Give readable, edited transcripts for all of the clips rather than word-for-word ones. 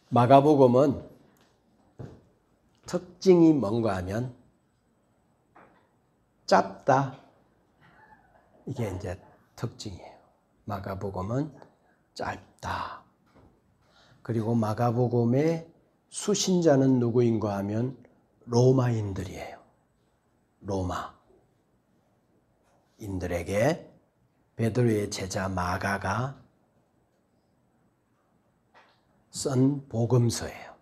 마가복음은 특징이 뭔가 하면 짧다. 이게 이제 특징이에요. 마가복음은 짧다. 그리고 마가복음의 수신자는 누구인가 하면 로마인들이에요. 로마인들에게 베드로의 제자 마가가 쓴 복음서예요.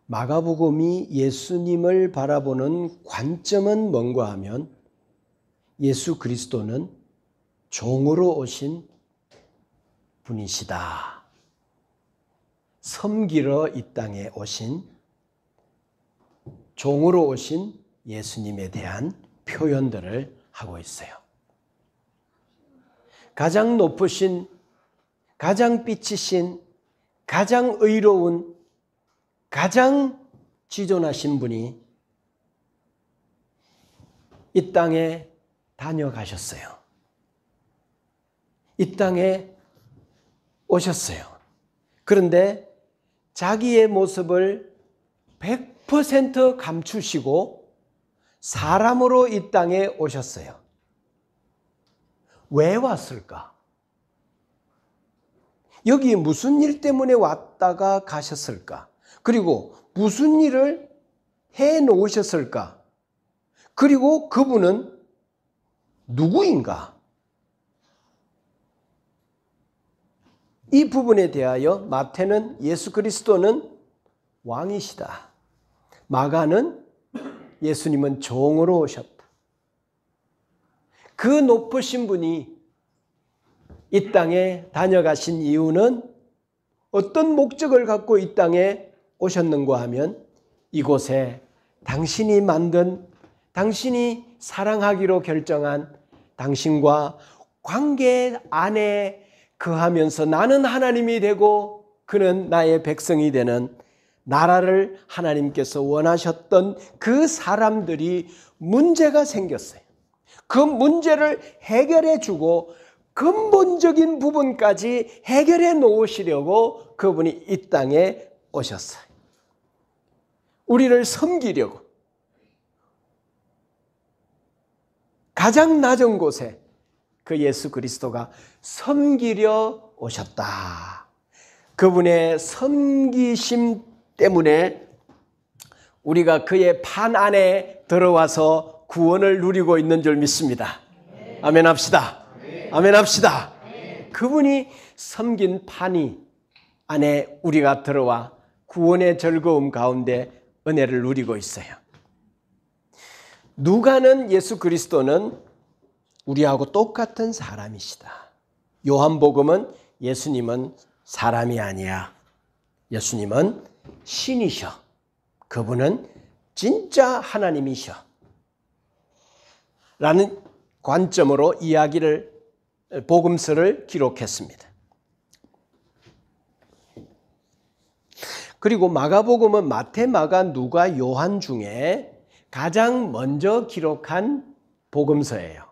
마가복음이 예수님을 바라보는 관점은 뭔가 하면 예수 그리스도는 종으로 오신 분이시다. 섬기러 이 땅에 오신 종으로 오신 예수님에 대한 표현들을 하고 있어요. 가장 높으신, 가장 빛이신, 가장 의로운, 가장 지존하신 분이 이 땅에 다녀가셨어요. 이 땅에 오셨어요. 그런데 자기의 모습을 100% 감추시고 사람으로 이 땅에 오셨어요. 왜 왔을까? 여기 무슨 일 때문에 왔다가 가셨을까? 그리고 무슨 일을 해 놓으셨을까? 그리고 그분은 누구인가? 이 부분에 대하여 마태는 예수 그리스도는 왕이시다. 마가는 예수님은 종으로 오셨다. 그 높으신 분이 이 땅에 다녀가신 이유는 어떤 목적을 갖고 이 땅에 오셨는가 하면 이곳에 당신이 만든, 당신이 사랑하기로 결정한 당신과 관계 안에 거하면서 나는 하나님이 되고 그는 나의 백성이 되는 나라를 하나님께서 원하셨던 그 사람들이 문제가 생겼어요. 그 문제를 해결해 주고 근본적인 부분까지 해결해 놓으시려고 그분이 이 땅에 오셨어요. 우리를 섬기려고. 가장 낮은 곳에 그 예수 그리스도가 섬기려 오셨다. 그분의 섬기심 때문에 우리가 그의 판 안에 들어와서 구원을 누리고 있는 줄 믿습니다. 아멘 합시다. 아멘 합시다. 그분이 섬긴 판 안에 우리가 들어와 구원의 즐거움 가운데 은혜를 누리고 있어요. 누가는 예수 그리스도는 우리하고 똑같은 사람이시다. 요한복음은 예수님은 사람이 아니야. 예수님은 신이셔. 그분은 진짜 하나님이셔. 라는 관점으로 이야기를, 복음서를 기록했습니다. 그리고 마가복음은 마태, 마가, 누가, 요한 중에 가장 먼저 기록한 복음서예요.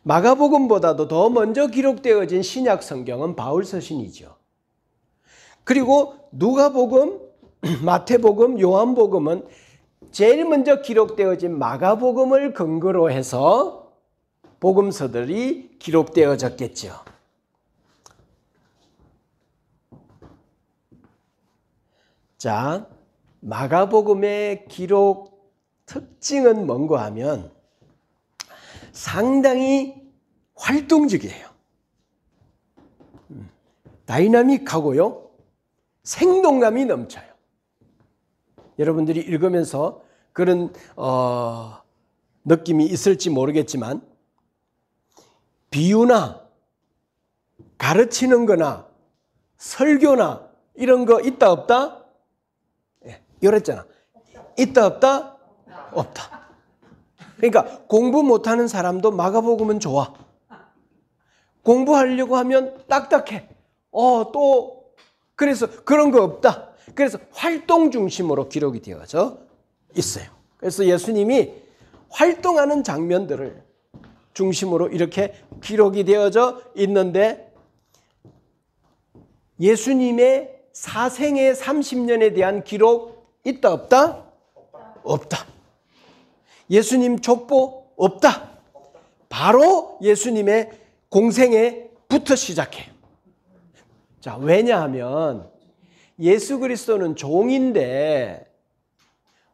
마가복음보다도 더 먼저 기록되어진 신약 성경은 바울 서신이죠. 그리고 누가복음, 마태복음, 요한복음은 제일 먼저 기록되어진 마가복음을 근거로 해서 복음서들이 기록되어졌겠죠. 자, 마가복음의 기록 특징은 뭔가 하면 상당히 활동적이에요. 다이나믹하고요. 생동감이 넘쳐요. 여러분들이 읽으면서 그런 느낌이 있을지 모르겠지만 비유나 가르치는 거나 설교나 이런 거 있다 없다? 이랬잖아. 있다 없다? 없다. 그러니까 공부 못하는 사람도 마가복음은 좋아. 공부하려고 하면 딱딱해. 그래서 그런 거 없다. 그래서 활동 중심으로 기록이 되어져 있어요. 그래서 예수님이 활동하는 장면들을 중심으로 이렇게 기록이 되어져 있는데 예수님의 사생애 30년에 대한 기록 있다 없다? 없다. 예수님 족보 없다. 바로 예수님의 공생애부터 시작해요. 자, 왜냐하면 예수 그리스도는 종인데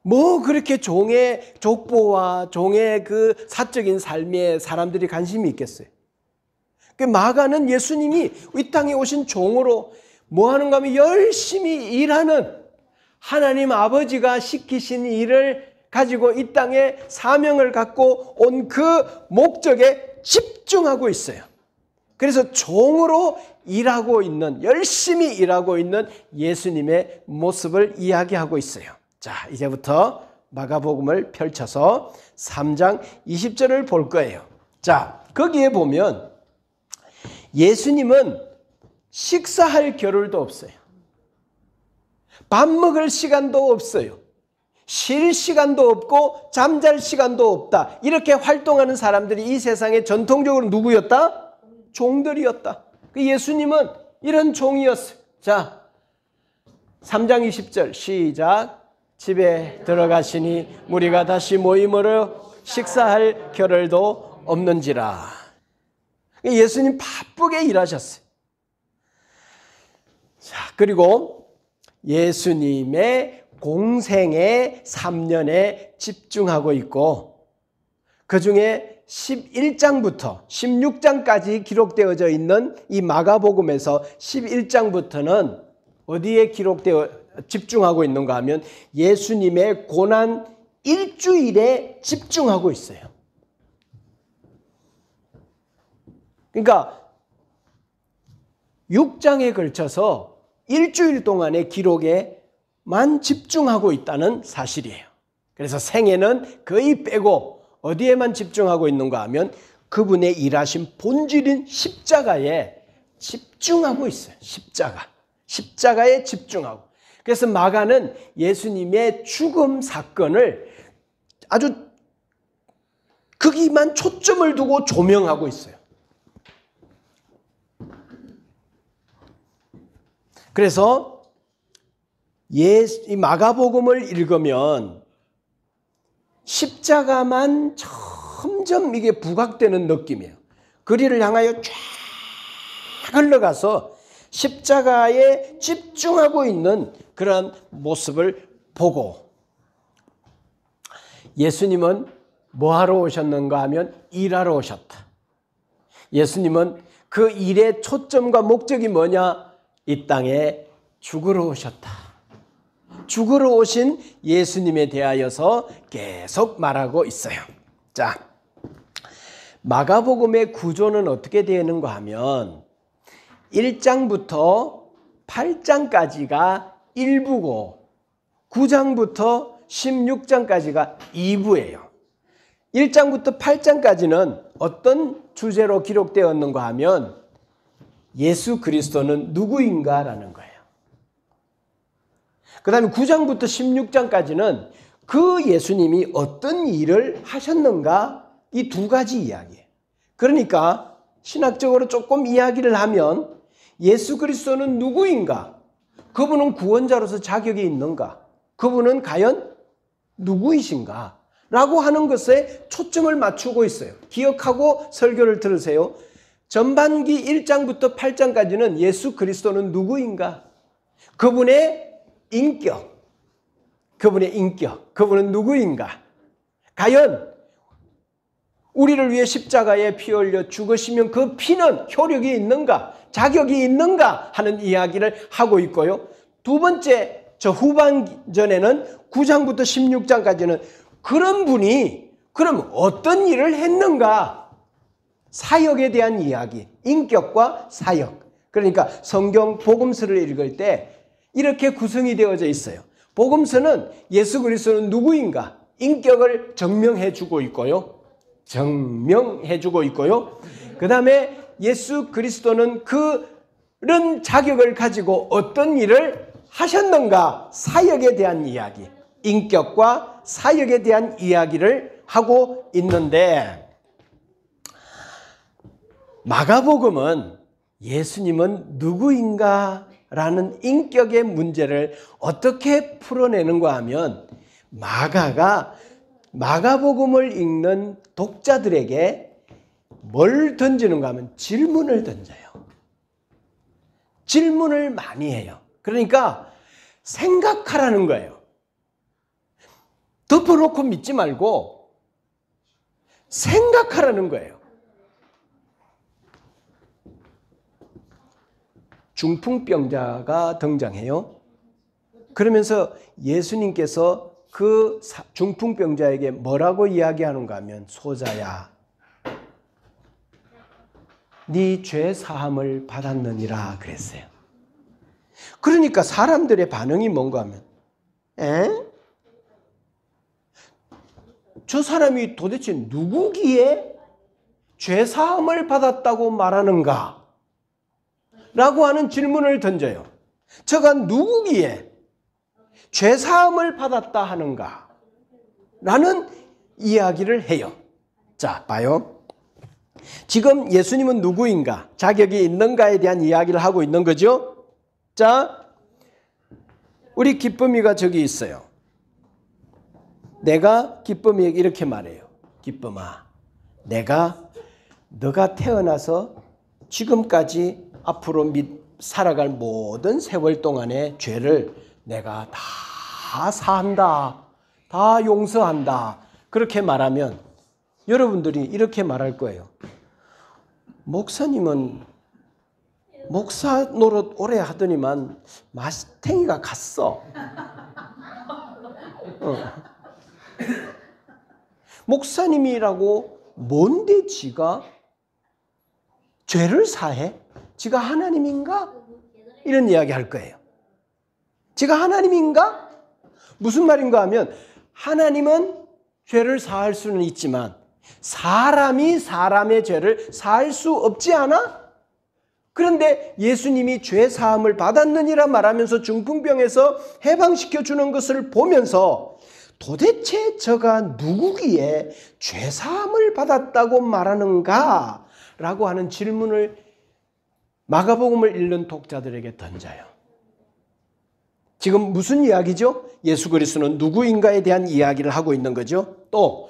뭐 그렇게 종의 족보와 종의 그 사적인 삶에 사람들이 관심이 있겠어요. 그 마가는 예수님이 이 땅에 오신 종으로 뭐 하는가 하면 열심히 일하는 하나님 아버지가 시키신 일을 가지고 이 땅에 사명을 갖고 온 그 목적에 집중하고 있어요. 그래서 종으로 일하고 있는, 열심히 일하고 있는 예수님의 모습을 이야기하고 있어요. 자, 이제부터 마가복음을 펼쳐서 3장 20절을 볼 거예요. 자, 거기에 보면 예수님은 식사할 겨를도 없어요. 밥 먹을 시간도 없어요. 쉴 시간도 없고 잠잘 시간도 없다. 이렇게 활동하는 사람들이 이 세상에 전통적으로 누구였다? 종들이었다. 그 예수님은 이런 종이었어요. 자, 3장 20절 시작. 집에 들어가시니 무리가 다시 모임으로 식사할 겨를도 없는지라. 예수님 바쁘게 일하셨어요. 자, 그리고 예수님의 공생의 3년에 집중하고 있고 그 중에 11장부터 16장까지 기록되어져 있는 이 마가복음에서 11장부터는 어디에 기록되어 집중하고 있는가 하면 예수님의 고난 일주일에 집중하고 있어요. 그러니까 6장에 걸쳐서 일주일 동안의 기록에만 집중하고 있다는 사실이에요. 그래서 생애는 거의 빼고 어디에만 집중하고 있는가 하면 그분의 일하신 본질인 십자가에 집중하고 있어요. 십자가에 집중하고. 그래서 마가는 예수님의 죽음 사건을 아주 거기만 초점을 두고 조명하고 있어요. 그래서 이 마가복음을 읽으면 십자가만 점점 이게 부각되는 느낌이에요. 거리를 향하여 쫙 흘러가서 십자가에 집중하고 있는 그런 모습을 보고 예수님은 뭐하러 오셨는가 하면 일하러 오셨다. 예수님은 그 일의 초점과 목적이 뭐냐? 이 땅에 죽으러 오셨다. 죽으러 오신 예수님에 대하여서 계속 말하고 있어요. 자, 마가복음의 구조는 어떻게 되는가 하면 1장부터 8장까지가 1부고 9장부터 16장까지가 2부예요. 1장부터 8장까지는 어떤 주제로 기록되었는가 하면 예수 그리스도는 누구인가라는 거예요. 그 다음에 9장부터 16장까지는 그 예수님이 어떤 일을 하셨는가 이 두 가지 이야기예요. 그러니까 신학적으로 조금 이야기를 하면 예수 그리스도는 누구인가? 그분은 구원자로서 자격이 있는가? 그분은 과연 누구이신가? 라고 하는 것에 초점을 맞추고 있어요. 기억하고 설교를 들으세요. 전반기 1장부터 8장까지는 예수 그리스도는 누구인가? 그분의 인격, 그분은 누구인가? 과연 우리를 위해 십자가에 피 흘려 죽으시면 그 피는 효력이 있는가? 자격이 있는가? 하는 이야기를 하고 있고요. 두 번째, 저 후반전에는 9장부터 16장까지는 그런 분이 그럼 어떤 일을 했는가? 사역에 대한 이야기, 인격과 사역. 그러니까 성경 복음서를 읽을 때 이렇게 구성이 되어져 있어요. 복음서는 예수 그리스도는 누구인가? 인격을 증명해주고 있고요. 그 다음에 예수 그리스도는 그런 자격을 가지고 어떤 일을 하셨는가? 사역에 대한 이야기, 인격과 사역에 대한 이야기를 하고 있는데 마가복음은 예수님은 누구인가? 라는 인격의 문제를 어떻게 풀어내는가 하면 마가가 마가복음을 읽는 독자들에게 뭘 던지는가 하면 질문을 던져요. 질문을 많이 해요. 그러니까 생각하라는 거예요. 덮어놓고 믿지 말고 생각하라는 거예요. 중풍병자가 등장해요. 그러면서 예수님께서 그 중풍병자에게 뭐라고 이야기하는가 하면 소자야, 네 죄 사함을 받았느니라 그랬어요. 그러니까 사람들의 반응이 뭔가 하면 저 사람이 도대체 누구기에 죄 사함을 받았다고 말하는가? 라고 하는 질문을 던져요. 저가 누구기에 죄 사함을 받았다 하는가? 라는 이야기를 해요. 자, 봐요. 지금 예수님은 누구인가? 자격이 있는가에 대한 이야기를 하고 있는 거죠. 자, 우리 기쁨이가 저기 있어요. 내가 기쁨이에게 이렇게 말해요. 기쁨아, 너가 태어나서 지금까지 앞으로 살아갈 모든 세월 동안의 죄를 내가 다 사한다. 다 용서한다. 그렇게 말하면 여러분들이 이렇게 말할 거예요. 목사님은 목사 노릇 오래 하더니만 마탱이가 갔어. 목사님이라고 뭔데 지가 죄를 사해? 지가 하나님인가? 이런 이야기 할 거예요. 지가 하나님인가? 무슨 말인가 하면 하나님은 죄를 사할 수는 있지만 사람이 사람의 죄를 사할 수 없지 않아? 그런데 예수님이 죄 사함을 받았느니라 말하면서 중풍병에서 해방시켜 주는 것을 보면서 도대체 저가 누구기에 죄 사함을 받았다고 말하는가? 라고 하는 질문을 마가복음을 읽는 독자들에게 던져요. 지금 무슨 이야기죠? 예수 그리스도는 누구인가에 대한 이야기를 하고 있는 거죠. 또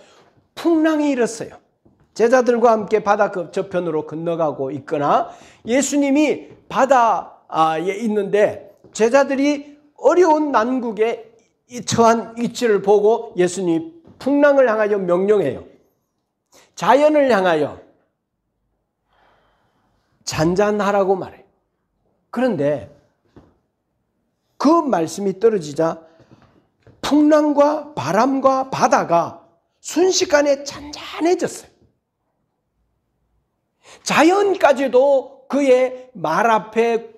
풍랑이 일었어요. 제자들과 함께 바다 저편으로 건너가고 있거나 예수님이 바다에 있는데 제자들이 어려운 난국에 처한 위치를 보고 예수님이 풍랑을 향하여 명령해요. 자연을 향하여 잔잔하라고 말해요. 그런데 그 말씀이 떨어지자 풍랑과 바람과 바다가 순식간에 잔잔해졌어요. 자연까지도 그의 말 앞에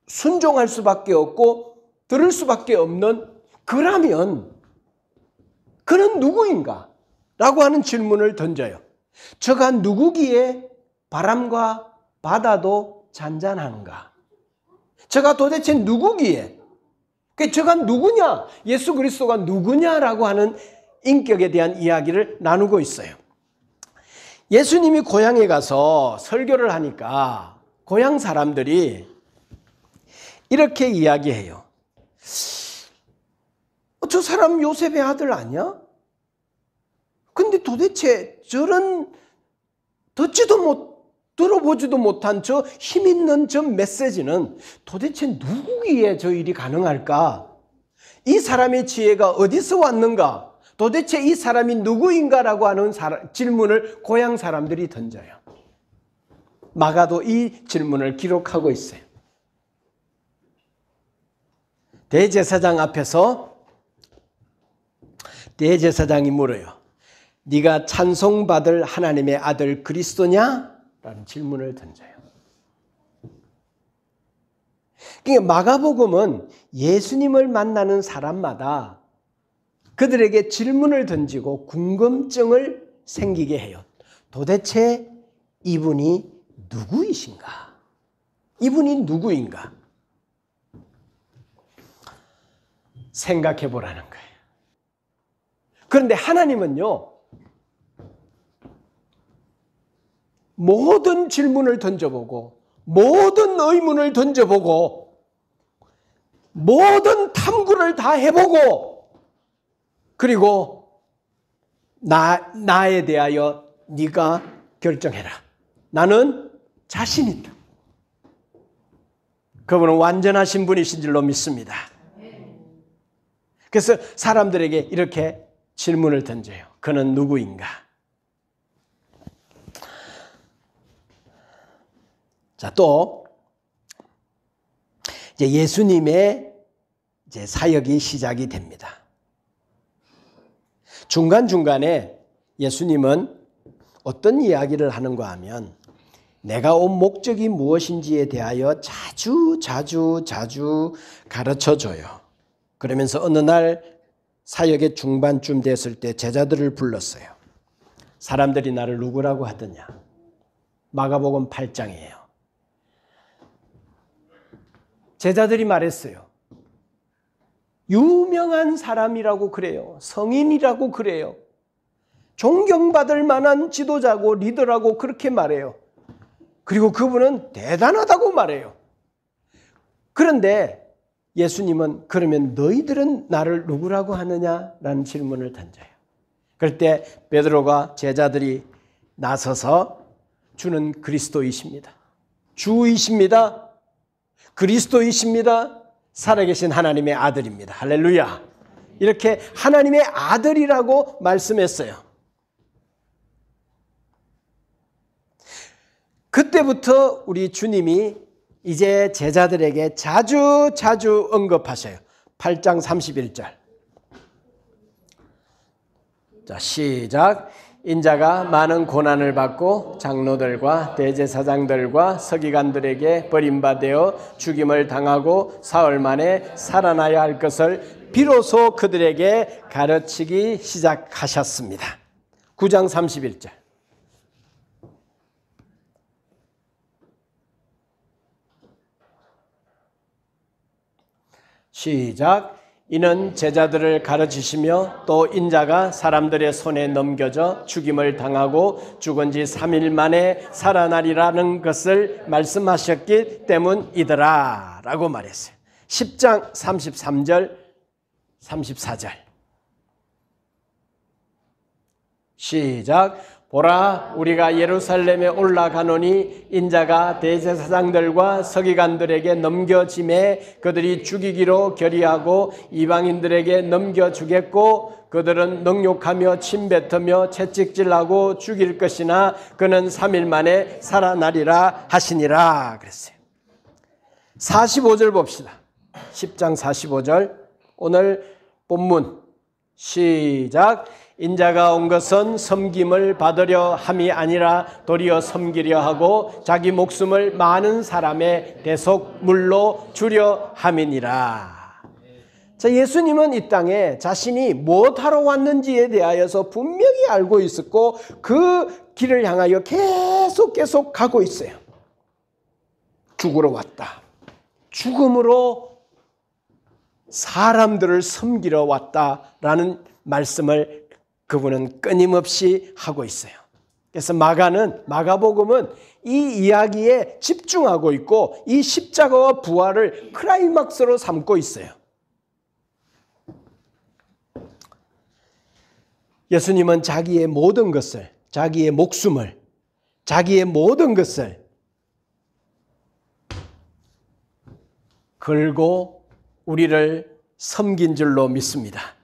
순종할 수밖에 없고 들을 수밖에 없는, 그러면 그는 누구인가? 라고 하는 질문을 던져요. 저가 누구기에 바람과 바다도 잔잔한가? 저가 도대체 누구기에? 저가 누구냐? 예수 그리스도가 누구냐라고 하는 인격에 대한 이야기를 나누고 있어요. 예수님이 고향에 가서 설교를 하니까 고향 사람들이 이렇게 이야기해요. 저 사람 요셉의 아들 아니야? 근데 도대체 저런 들어보지도 못한 저 힘있는 저 메시지는 도대체 누구기에 저 일이 가능할까? 이 사람의 지혜가 어디서 왔는가? 도대체 이 사람이 누구인가라고 하는 질문을 고향 사람들이 던져요. 마가도 이 질문을 기록하고 있어요. 대제사장 앞에서 대제사장이 물어요. 네가 찬송받을 하나님의 아들 그리스도냐? 라는 질문을 던져요. 그러니까 마가복음은 예수님을 만나는 사람마다 그들에게 질문을 던지고 궁금증을 생기게 해요. 도대체 이분이 누구이신가? 이분이 누구인가? 생각해 보라는 거예요. 그런데 하나님은요, 모든 질문을 던져보고 모든 의문을 던져보고 모든 탐구를 다 해보고 그리고 나에 대하여 네가 결정해라. 나는 자신 있다. 그분은 완전하신 분이신 줄로 믿습니다. 그래서 사람들에게 이렇게 질문을 던져요. 그는 누구인가? 자, 또 이제 예수님의 이제 사역이 시작이 됩니다. 중간중간에 예수님은 어떤 이야기를 하는가 하면 내가 온 목적이 무엇인지에 대하여 자주 가르쳐줘요. 그러면서 어느 날 사역의 중반쯤 됐을 때 제자들을 불렀어요. 사람들이 나를 누구라고 하더냐? 마가복음 8장이에요. 제자들이 말했어요. 유명한 사람이라고 그래요. 성인이라고 그래요. 존경받을 만한 지도자고 리더라고 그렇게 말해요. 그리고 그분은 대단하다고 말해요. 그런데 예수님은 그러면 너희들은 나를 누구라고 하느냐라는 질문을 던져요. 그럴 때 베드로가 제자들이 나서서 주는 그리스도이십니다. 주이십니다. 그리스도이십니다. 살아계신 하나님의 아들입니다. 할렐루야. 이렇게 하나님의 아들이라고 말씀했어요. 그때부터 우리 주님이 이제 제자들에게 자주 언급하셔요. 8장 31절. 자, 시작. 인자가 많은 고난을 받고 장로들과 대제사장들과 서기관들에게 버림받아 죽임을 당하고 사흘 만에 살아나야 할 것을 비로소 그들에게 가르치기 시작하셨습니다. 9장 31절. 시작. 이는 제자들을 가르치시며 또 인자가 사람들의 손에 넘겨져 죽임을 당하고 죽은 지 3일 만에 살아나리라는 것을 말씀하셨기 때문이더라 라고 말했어요. 10장 33절 34절. 시작. 보라, 우리가 예루살렘에 올라가노니 인자가 대제사장들과 서기관들에게 넘겨짐에 그들이 죽이기로 결의하고 이방인들에게 넘겨주겠고 그들은 능욕하며 침뱉으며 채찍질하고 죽일 것이나 그는 3일 만에 살아나리라 하시니라 그랬어요. 45절 봅시다. 10장 45절. 오늘 본문 시작. 인자가 온 것은 섬김을 받으려 함이 아니라 도리어 섬기려 하고 자기 목숨을 많은 사람의 대속물로 주려 함이니라. 자, 예수님은 이 땅에 자신이 무엇하러 왔는지에 대하여서 분명히 알고 있었고 그 길을 향하여 계속 가고 있어요. 죽으러 왔다. 죽음으로 사람들을 섬기러 왔다라는 말씀을 그분은 끊임없이 하고 있어요. 그래서 마가복음은 이 이야기에 집중하고 있고 이 십자가와 부활을 클라이막스로 삼고 있어요. 예수님은 자기의 모든 것을, 자기의 목숨을, 자기의 모든 것을 걸고 우리를 섬긴 줄로 믿습니다.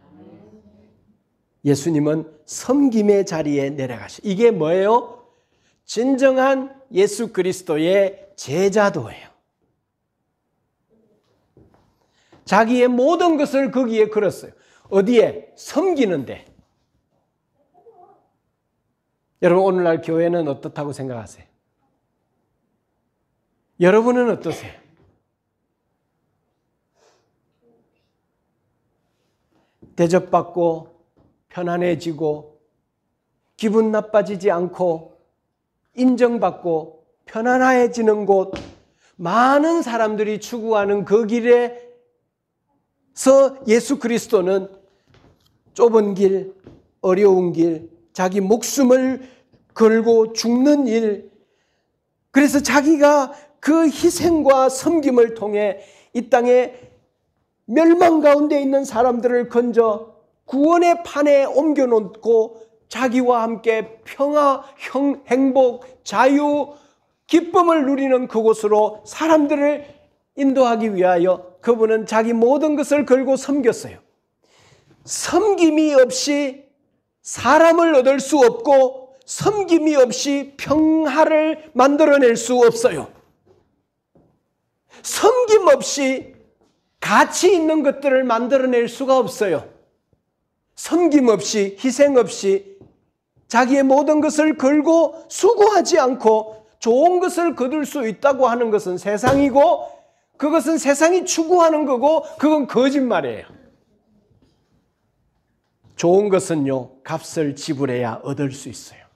예수님은 섬김의 자리에 내려가셔. 이게 뭐예요? 진정한 예수 그리스도의 제자도예요. 자기의 모든 것을 거기에 걸었어요. 어디에? 섬기는데. 여러분, 오늘날 교회는 어떻다고 생각하세요? 여러분은 어떠세요? 대접받고 편안해지고 기분 나빠지지 않고 인정받고 편안해지는 곳, 많은 사람들이 추구하는 그 길에서 예수 그리스도는 좁은 길, 어려운 길, 자기 목숨을 걸고 죽는 일, 그래서 자기가 그 희생과 섬김을 통해 이 땅에 멸망 가운데 있는 사람들을 건져 구원의 판에 옮겨놓고 자기와 함께 평화, 행복, 자유, 기쁨을 누리는 그곳으로 사람들을 인도하기 위하여 그분은 자기 모든 것을 걸고 섬겼어요. 섬김이 없이 사람을 얻을 수 없고 섬김이 없이 평화를 만들어낼 수 없어요. 섬김 없이 가치 있는 것들을 만들어낼 수가 없어요. 섬김 없이 희생 없이 자기의 모든 것을 걸고 수고하지 않고 좋은 것을 거둘 수 있다고 하는 것은 세상이고 그것은 세상이 추구하는 거고 그건 거짓말이에요. 좋은 것은요, 값을 지불해야 얻을 수 있어요.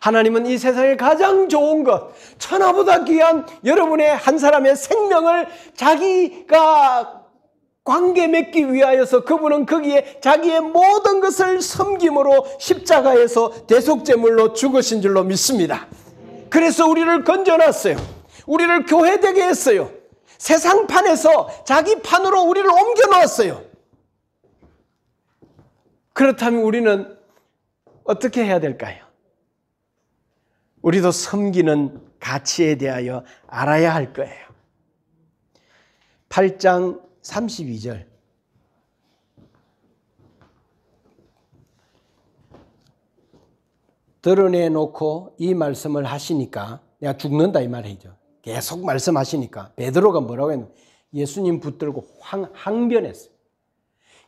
하나님은 이 세상에 가장 좋은 것, 천하보다 귀한 여러분의 한 사람의 생명을 자기가 관계 맺기 위하여서 그분은 거기에 자기의 모든 것을 섬김으로 십자가에서 대속제물로 죽으신 줄로 믿습니다. 그래서 우리를 건져놨어요. 우리를 교회되게 했어요. 세상판에서 자기 판으로 우리를 옮겨놓았어요. 그렇다면 우리는 어떻게 해야 될까요? 우리도 섬기는 가치에 대하여 알아야 할 거예요. 8장 32절. 드러내놓고 이 말씀을 하시니까 내가 죽는다 이 말이죠. 계속 말씀하시니까 베드로가 뭐라고 했냐면 예수님 붙들고 항변했어요.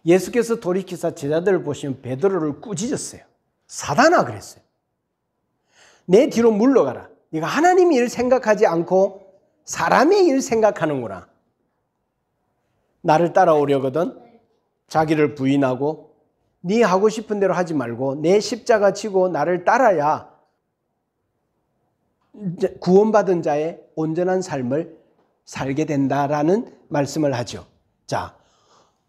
예수께서 돌이키사 제자들을 보시면 베드로를 꾸짖었어요. 사단아 그랬어요. 내 뒤로 물러가라. 네가 하나님의 일 생각하지 않고 사람의 일 생각하는구나. 나를 따라오려거든 자기를 부인하고 네 하고 싶은 대로 하지 말고 내 십자가 지고 나를 따라야 구원받은 자의 온전한 삶을 살게 된다라는 말씀을 하죠. 자,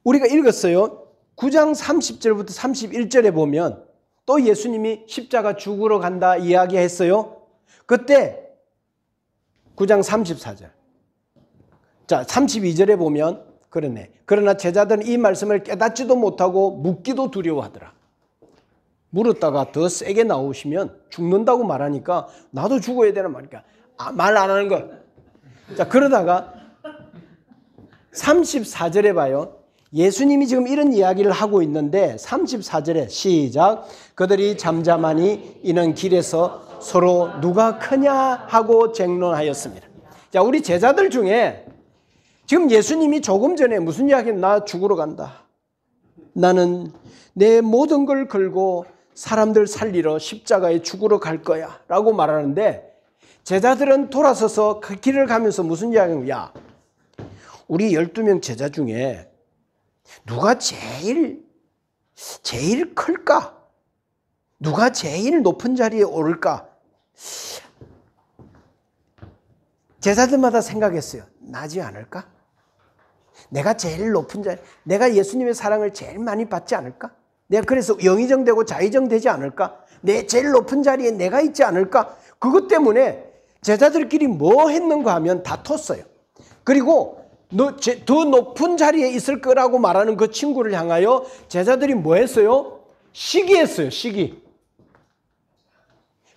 우리가 읽었어요. 9장 30절부터 31절에 보면 또 예수님이 십자가 죽으러 간다 이야기했어요. 그때 9장 34절. 자, 32절에 보면 그러네. 그러나 제자들은 이 말씀을 깨닫지도 못하고 묻기도 두려워하더라. 물었다가 더 세게 나오시면 죽는다고 말하니까 나도 죽어야 되는 말이니까 말 안 하는 거. 자, 그러다가 34절에 봐요. 예수님이 지금 이런 이야기를 하고 있는데 34절에 시작. 그들이 잠잠하니 이는 길에서 서로 누가 크냐 하고 쟁론하였습니다. 자, 우리 제자들 중에 지금 예수님이 조금 전에 무슨 이야기는 나 죽으러 간다. 나는 내 모든 걸 걸고 사람들 살리러 십자가에 죽으러 갈 거야 라고 말하는데 제자들은 돌아서서 그 길을 가면서 무슨 이야기냐면 야, 우리 12명 제자 중에 누가 제일 클까? 누가 제일 높은 자리에 오를까? 제자들마다 생각했어요. 나지 않을까? 내가 제일 높은 자리, 내가 예수님의 사랑을 제일 많이 받지 않을까? 내가 그래서 영의정되고 자의정되지 않을까? 내 제일 높은 자리에 내가 있지 않을까? 그것 때문에 제자들끼리 뭐 했는가 하면 다퉜어요. 그리고 더 높은 자리에 있을 거라고 말하는 그 친구를 향하여 제자들이 뭐 했어요? 시기했어요. 시기.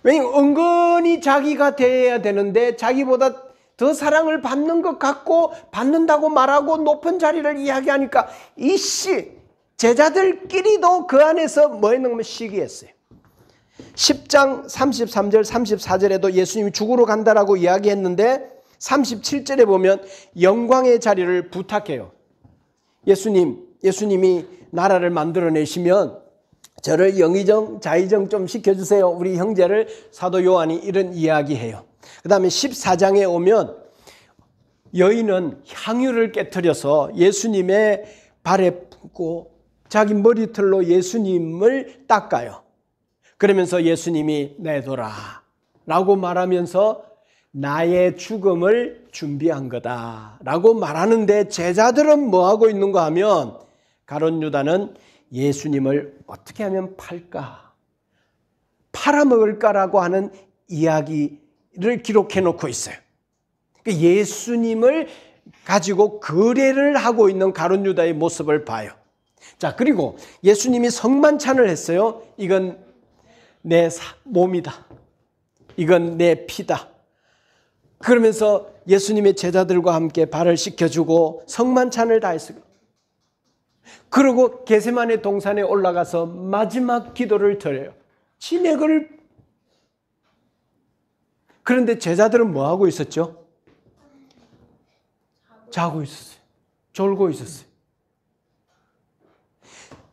왜냐하면 은근히 자기가 돼야 되는데 자기보다 더 사랑을 받는 것 같고 받는다고 말하고 높은 자리를 이야기하니까 제자들끼리도 그 안에서 뭐 했는가 하면 시기했어요. 10장 33절 34절에도 예수님이 죽으러 간다라고 이야기했는데 37절에 보면 영광의 자리를 부탁해요. 예수님이 나라를 만들어내시면 저를 영의정, 자의정 좀 시켜주세요. 우리 형제를 사도 요한이 이런 이야기해요. 그 다음에 14장에 오면 여인은 향유를 깨트려서 예수님의 발에 붓고 자기 머리털로 예수님을 닦아요. 그러면서 예수님이 내둬라 라고 말하면서 나의 죽음을 준비한 거다 라고 말하는데 제자들은 뭐 하고 있는가 하면 가룟 유다는 예수님을 어떻게 하면 팔까? 팔아먹을까라고 하는 이야기를 기록해 놓고 있어요. 예수님을 가지고 거래를 하고 있는 가룟 유다의 모습을 봐요. 자, 그리고 예수님이 성만찬을 했어요. 이건 내 몸이다. 이건 내 피다. 그러면서 예수님의 제자들과 함께 발을 씻겨주고 성만찬을 다 했어요. 그리고 겟세마네 동산에 올라가서 마지막 기도를 드려요. 진액을. 그런데 제자들은 뭐 하고 있었죠? 자고 있었어요. 졸고 있었어요.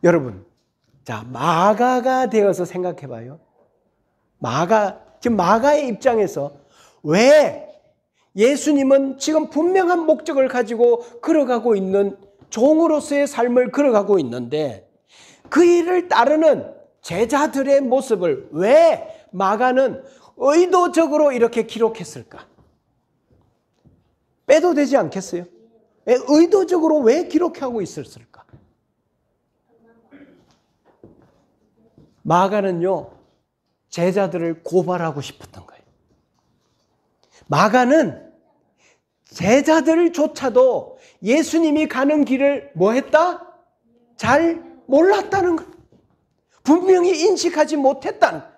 여러분, 자, 마가가 되어서 생각해 봐요. 지금 마가의 입장에서 왜 예수님은 지금 분명한 목적을 가지고 걸어가고 있는 종으로서의 삶을 걸어가고 있는데 그 일을 따르는 제자들의 모습을 왜 마가는 의도적으로 이렇게 기록했을까? 빼도 되지 않겠어요? 의도적으로 왜 기록하고 있었을까? 마가는요, 제자들을 고발하고 싶었던 거예요. 마가는 제자들조차도 예수님이 가는 길을 뭐 했다? 잘 몰랐다는 거예요. 분명히 인식하지 못했다는 거예요.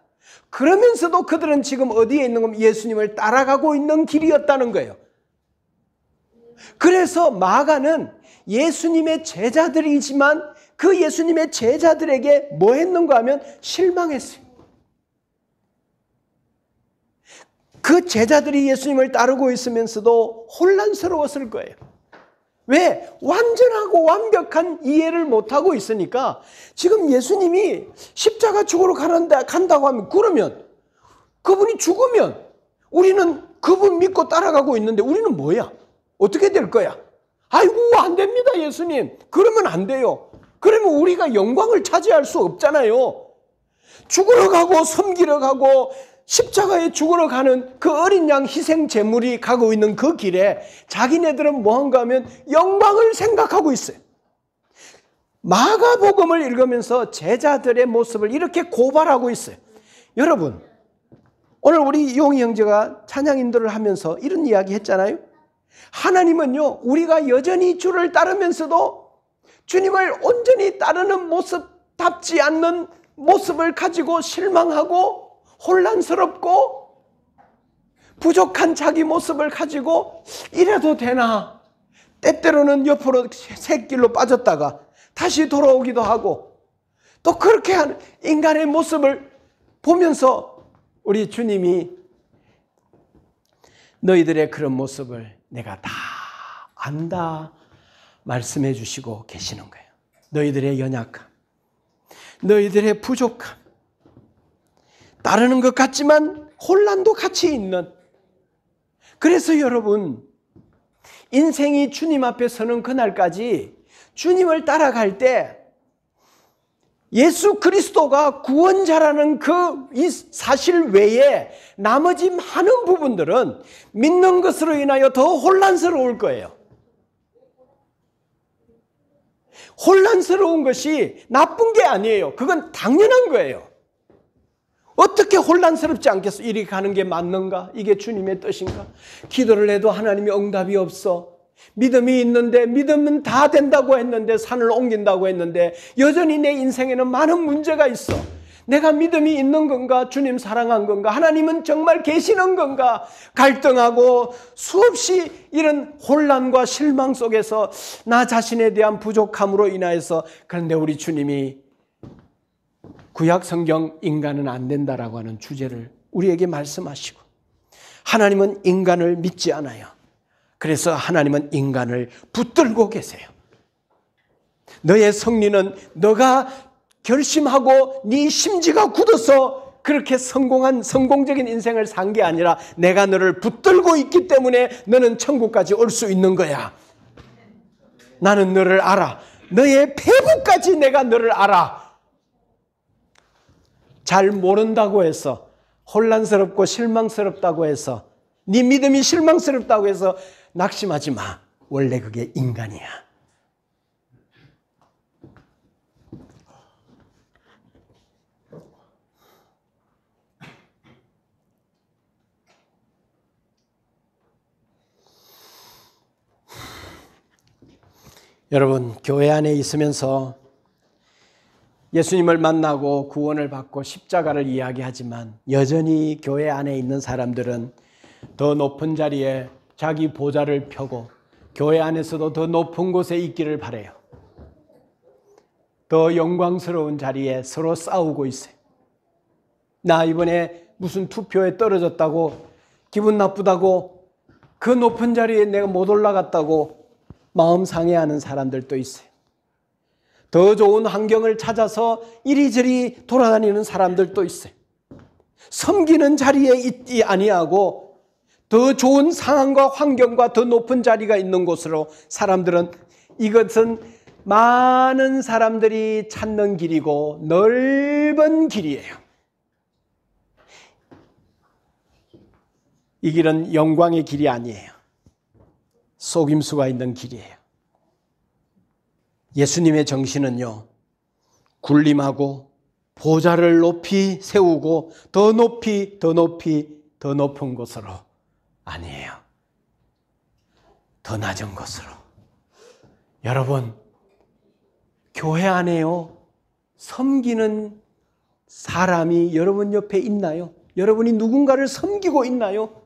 그러면서도 그들은 지금 어디에 있는 겁니까? 예수님을 따라가고 있는 길이었다는 거예요. 그래서 마가는 예수님의 제자들이지만 그 예수님의 제자들에게 뭐 했는가 하면 실망했어요. 그 제자들이 예수님을 따르고 있으면서도 혼란스러웠을 거예요. 왜? 완전하고 완벽한 이해를 못하고 있으니까 지금 예수님이 십자가 죽으러 간다고 하면 그러면 그분이 죽으면 우리는 그분 믿고 따라가고 있는데 우리는 뭐야? 어떻게 될 거야? 아이고 안 됩니다 예수님. 그러면 안 돼요. 그러면 우리가 영광을 차지할 수 없잖아요. 죽으러 가고 섬기러 가고 십자가에 죽으러 가는 그 어린 양 희생 제물이 가고 있는 그 길에 자기네들은 뭐한가 하면 영광을 생각하고 있어요. 마가복음을 읽으면서 제자들의 모습을 이렇게 고발하고 있어요. 여러분, 오늘 우리 용희 형제가 찬양 인도를 하면서 이런 이야기 했잖아요. 하나님은요, 우리가 여전히 주를 따르면서도 주님을 온전히 따르는 모습답지 않는 모습을 가지고 실망하고 혼란스럽고 부족한 자기 모습을 가지고 이래도 되나? 때때로는 옆으로 샛길로 빠졌다가 다시 돌아오기도 하고 또 그렇게 하는 인간의 모습을 보면서 우리 주님이 너희들의 그런 모습을 내가 다 안다 말씀해 주시고 계시는 거예요. 너희들의 연약함, 너희들의 부족함, 따르는 것 같지만 혼란도 같이 있는. 그래서 여러분, 인생이 주님 앞에 서는 그날까지 주님을 따라갈 때 예수 그리스도가 구원자라는 그 이 사실 외에 나머지 많은 부분들은 믿는 것으로 인하여 더 혼란스러울 거예요. 혼란스러운 것이 나쁜 게 아니에요. 그건 당연한 거예요. 어떻게 혼란스럽지 않겠어? 이리 가는 게 맞는가? 이게 주님의 뜻인가? 기도를 해도 하나님이 응답이 없어. 믿음이 있는데 믿음은 다 된다고 했는데 산을 옮긴다고 했는데 여전히 내 인생에는 많은 문제가 있어. 내가 믿음이 있는 건가? 주님 사랑한 건가? 하나님은 정말 계시는 건가? 갈등하고 수없이 이런 혼란과 실망 속에서 나 자신에 대한 부족함으로 인하여서 그런데 우리 주님이 구약 성경 인간은 안 된다라고 하는 주제를 우리에게 말씀하시고 하나님은 인간을 믿지 않아요. 그래서 하나님은 인간을 붙들고 계세요. 너의 승리는 너가 결심하고 네 심지가 굳어서 그렇게 성공적인 인생을 산 게 아니라 내가 너를 붙들고 있기 때문에 너는 천국까지 올 수 있는 거야. 나는 너를 알아. 너의 폐부까지 내가 너를 알아. 잘 모른다고 해서 혼란스럽고 실망스럽다고 해서 네 믿음이 실망스럽다고 해서 낙심하지 마. 원래 그게 인간이야. 여러분, 교회 안에 있으면서 예수님을 만나고 구원을 받고 십자가를 이야기하지만 여전히 교회 안에 있는 사람들은 더 높은 자리에 자기 보좌를 펴고 교회 안에서도 더 높은 곳에 있기를 바라요. 더 영광스러운 자리에 서로 싸우고 있어요. 나 이번에 무슨 투표에 떨어졌다고 기분 나쁘다고 그 높은 자리에 내가 못 올라갔다고 마음 상해하는 사람들도 있어요. 더 좋은 환경을 찾아서 이리저리 돌아다니는 사람들도 있어요. 섬기는 자리에 있지 아니하고 더 좋은 상황과 환경과 더 높은 자리가 있는 곳으로 사람들은, 이것은 많은 사람들이 찾는 길이고 넓은 길이에요. 이 길은 영광의 길이 아니에요. 속임수가 있는 길이에요. 예수님의 정신은요, 군림하고 보좌를 높이 세우고 더 높이 더 높이 더 높은 곳으로 아니에요. 더 낮은 곳으로. 여러분, 교회 안에요, 섬기는 사람이 여러분 옆에 있나요? 여러분이 누군가를 섬기고 있나요?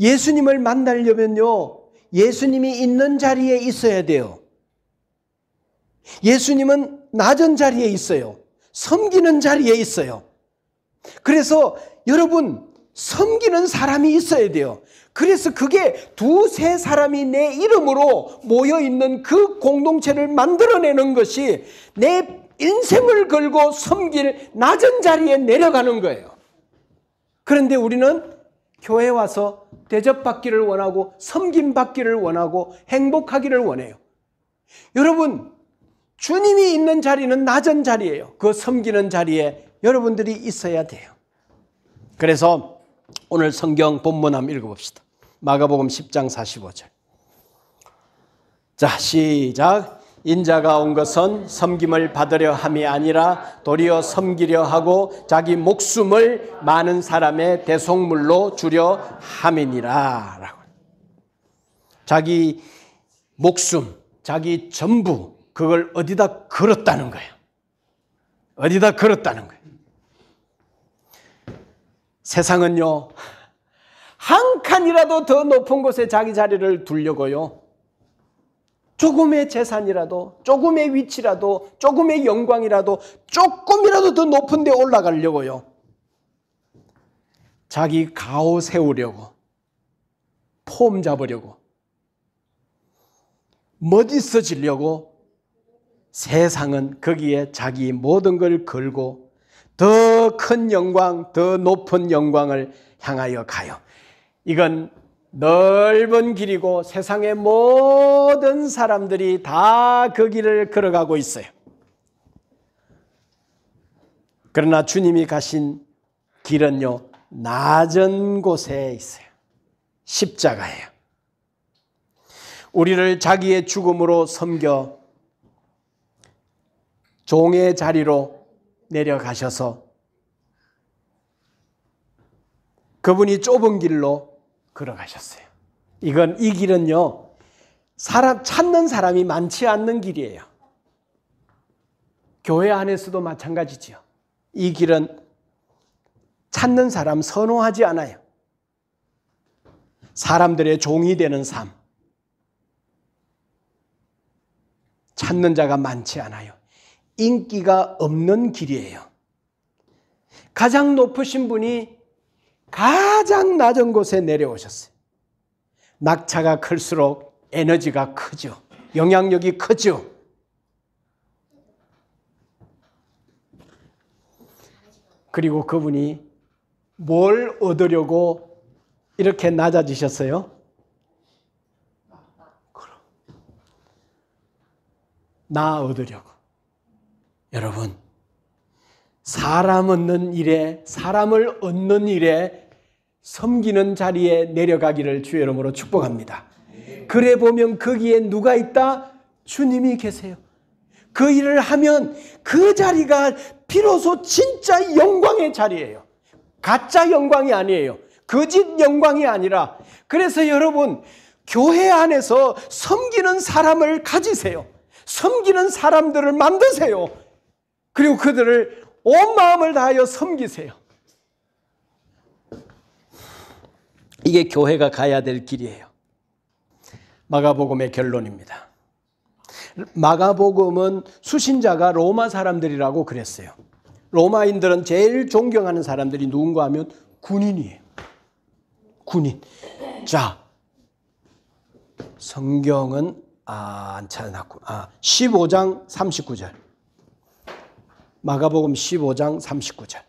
예수님을 만나려면요, 예수님이 있는 자리에 있어야 돼요. 예수님은 낮은 자리에 있어요. 섬기는 자리에 있어요. 그래서 여러분, 섬기는 사람이 있어야 돼요. 그래서 그게 두세 사람이 내 이름으로 모여있는 그 공동체를 만들어내는 것이 내 인생을 걸고 섬길 낮은 자리에 내려가는 거예요. 그런데 우리는 교회에 와서 대접받기를 원하고 섬김받기를 원하고 행복하기를 원해요. 여러분, 주님이 있는 자리는 낮은 자리예요. 그 섬기는 자리에 여러분들이 있어야 돼요. 그래서 오늘 성경 본문 한번 읽어봅시다. 마가복음 10장 45절. 자, 시작. 인자가 온 것은 섬김을 받으려 함이 아니라 도리어 섬기려 하고 자기 목숨을 많은 사람의 대속물로 주려 함이니라. 라고. 자기 목숨, 자기 전부, 그걸 어디다 걸었다는 거예요. 어디다 걸었다는 거예요. 세상은요, 한 칸이라도 더 높은 곳에 자기 자리를 두려고요, 조금의 재산이라도, 조금의 위치라도, 조금의 영광이라도, 조금이라도 더 높은 데 올라가려고요, 자기 가오 세우려고, 폼 잡으려고, 멋있어지려고 세상은 거기에 자기 모든 걸 걸고 더 큰 영광, 더 높은 영광을 향하여 가요. 이건 넓은 길이고 세상의 모든 사람들이 다 그 길을 걸어가고 있어요. 그러나 주님이 가신 길은요, 낮은 곳에 있어요. 십자가예요. 우리를 자기의 죽음으로 섬겨 종의 자리로 내려가셔서 그분이 좁은 길로 걸어가셨어요. 이 길은요, 사람 찾는 사람이 많지 않는 길이에요. 교회 안에서도 마찬가지죠. 이 길은 찾는 사람 선호하지 않아요. 사람들의 종이 되는 삶, 찾는 자가 많지 않아요. 인기가 없는 길이에요. 가장 높으신 분이 가장 낮은 곳에 내려오셨어요. 낙차가 클수록 에너지가 크죠. 영향력이 크죠. 그리고 그분이 뭘 얻으려고 이렇게 낮아지셨어요? 나 얻으려고. 여러분, 사람 얻는 일에, 사람을 얻는 일에 섬기는 자리에 내려가기를 주의 이름으로 축복합니다. 그래 보면 거기에 누가 있다? 주님이 계세요. 그 일을 하면 그 자리가 비로소 진짜 영광의 자리예요. 가짜 영광이 아니에요. 거짓 영광이 아니라. 그래서 여러분, 교회 안에서 섬기는 사람을 가지세요. 섬기는 사람들을 만드세요. 그리고 그들을 온 마음을 다하여 섬기세요. 이게 교회가 가야 될 길이에요. 마가복음의 결론입니다. 마가복음은 수신자가 로마 사람들이라고 그랬어요. 로마인들은 제일 존경하는 사람들이 누군가 하면 군인이에요. 군인. 자, 성경은 안 찾아놨고 15장 39절. 마가복음 15장 39절.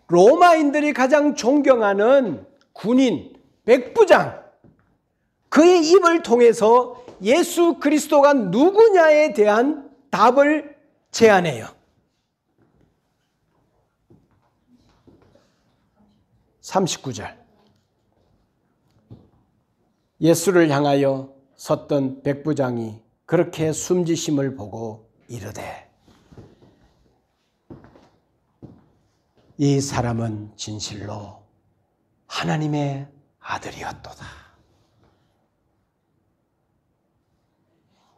로마인들이 가장 존경하는 군인 백부장, 그의 입을 통해서 예수 그리스도가 누구냐에 대한 답을 제안해요. 39절. 예수를 향하여 섰던 백부장이 그렇게 숨지심을 보고 이르되 이 사람은 진실로 하나님의 아들이었도다.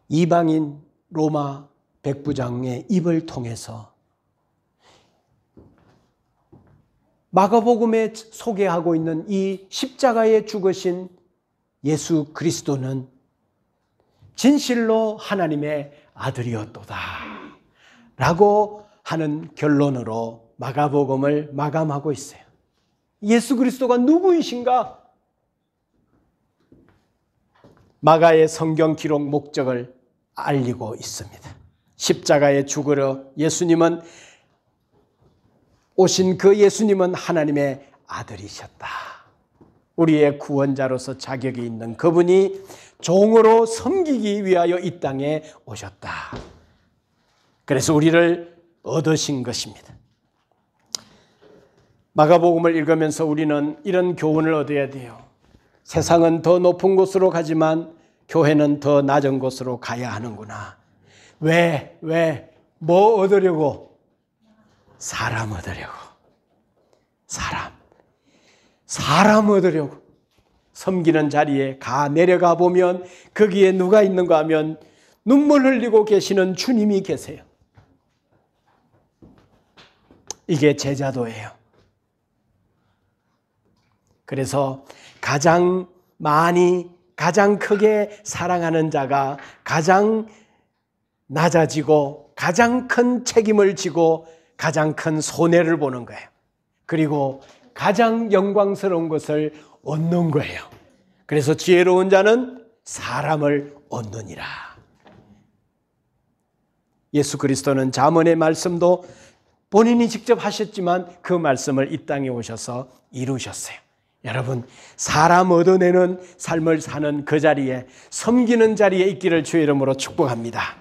이방인 로마 백부장의 입을 통해서 마가복음에 소개하고 있는 이 십자가에 죽으신 예수 그리스도는 진실로 하나님의 아들이었도다 라고 하는 결론으로 마가복음을 마감하고 있어요. 예수 그리스도가 누구이신가? 마가의 성경 기록 목적을 알리고 있습니다. 십자가에 죽으러 오신 그 예수님은 하나님의 아들이셨다. 우리의 구원자로서 자격이 있는 그분이 종으로 섬기기 위하여 이 땅에 오셨다. 그래서 우리를 얻으신 것입니다. 마가복음을 읽으면서 우리는 이런 교훈을 얻어야 돼요. 세상은 더 높은 곳으로 가지만 교회는 더 낮은 곳으로 가야 하는구나. 왜? 뭐 얻으려고? 사람 얻으려고. 사람 얻으려고. 섬기는 자리에 내려가 보면 거기에 누가 있는가 하면 눈물 흘리고 계시는 주님이 계세요. 이게 제자도예요. 그래서 가장 크게 사랑하는 자가 가장 낮아지고 가장 큰 책임을 지고 가장 큰 손해를 보는 거예요. 그리고 가장 영광스러운 것을 얻는 거예요. 그래서 지혜로운 자는 사람을 얻느니라. 예수 그리스도는 잠언의 말씀도 본인이 직접 하셨지만 그 말씀을 이 땅에 오셔서 이루셨어요. 여러분, 사람 얻어내는 삶을 사는 그 자리에, 섬기는 자리에 있기를 주의 이름으로 축복합니다.